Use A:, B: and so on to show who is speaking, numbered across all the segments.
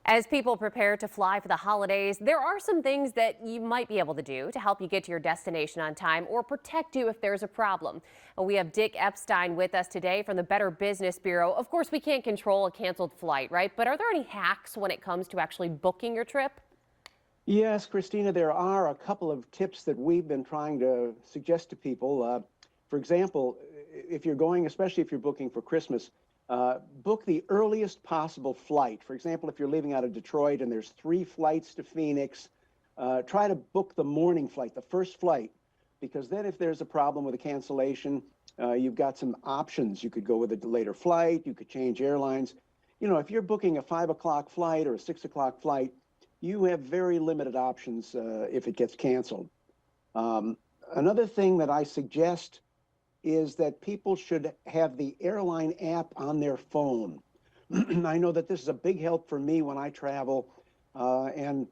A: As people prepare to fly for the holidays, there are some things that you might be able to do to help you get to your destination on time or protect you if there's a problem. We have Dick Epstein with us today from the Better Business Bureau. Of course, we can't control a canceled flight, right? But are there any hacks when it comes to actually booking your trip?
B: Yes, Christina, there are a couple of tips that we've been trying to suggest to people. For example, if you're going, especially if you're booking for Christmas, book the earliest possible flight. For example, if you're leaving out of Detroit and there's 3 flights to Phoenix, try to book the morning flight, the first flight, because then if there's a problem with a cancellation, you've got some options. You could go with a later flight, you could change airlines. You know, if you're booking a 5 o'clock flight or a 6 o'clock flight, you have very limited options if it gets canceled. Another thing that I suggest is that people should have the airline app on their phone. I know that this is a big help for me when I travel, and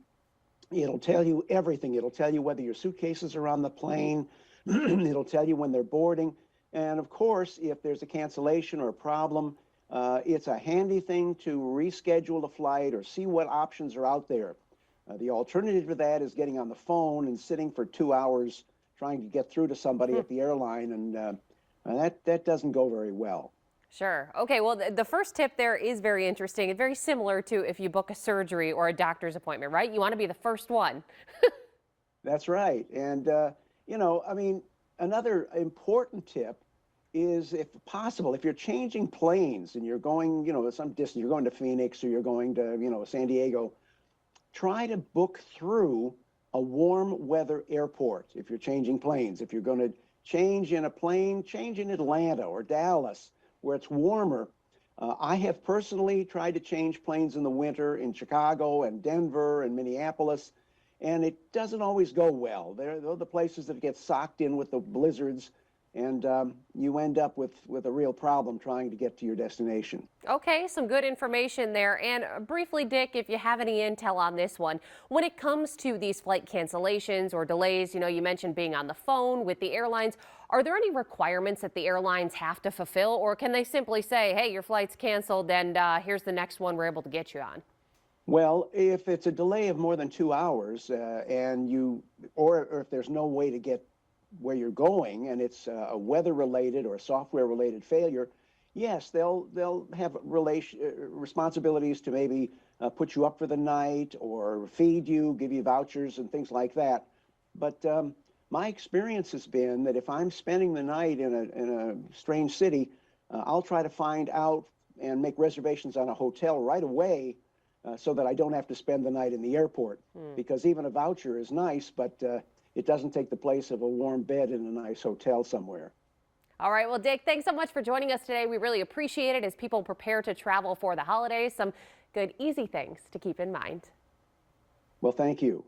B: it'll tell you everything. It'll tell you whether your suitcases are on the plane. It'll tell you when they're boarding. And of course, if there's a cancellation or a problem, it's a handy thing to reschedule a flight or see what options are out there. The alternative to that is getting on the phone and sitting for 2 hours trying to get through to somebody at the airline, and that doesn't go very well.
A: Sure. Okay, well, the first tip there is very interesting and very similar to if you book a surgery or a doctor's appointment, right? You want to be the first one.
B: That's right. And, I mean, another important tip is, if possible, if you're changing planes and you're going, some distance, you're going to Phoenix or you're going to, San Diego, try to book through a warm weather airport if you're changing planes. If you're going to change in a plane, change in Atlanta or Dallas where it's warmer. I have personally tried to change planes in the winter in Chicago and Denver and Minneapolis, and it doesn't always go well. They're the places that get socked in with the blizzards, and you end up with a real problem trying to get to your destination.
A: Okay, some good information there. And briefly, Dick, if you have any intel on this one, when it comes to these flight cancellations or delays, you mentioned being on the phone with the airlines. Are there any requirements that the airlines have to fulfill, or can they simply say, hey, your flight's canceled and here's the next one we're able to get you on?
B: Well, if it's a delay of more than 2 hours or if there's no way to get where you're going and it's a weather-related or a software-related failure, yes, they'll have responsibilities to maybe put you up for the night or feed you, give you vouchers and things like that. But my experience has been that if I'm spending the night in a strange city, I'll try to find out and make reservations on a hotel right away so that I don't have to spend the night in the airport. Because even a voucher is nice, but it doesn't take the place of a warm bed in a nice hotel somewhere.
A: All right. Well, Dick, thanks so much for joining us today. We really appreciate it as people prepare to travel for the holidays. Some good, easy things to keep in mind.
B: Well, thank you.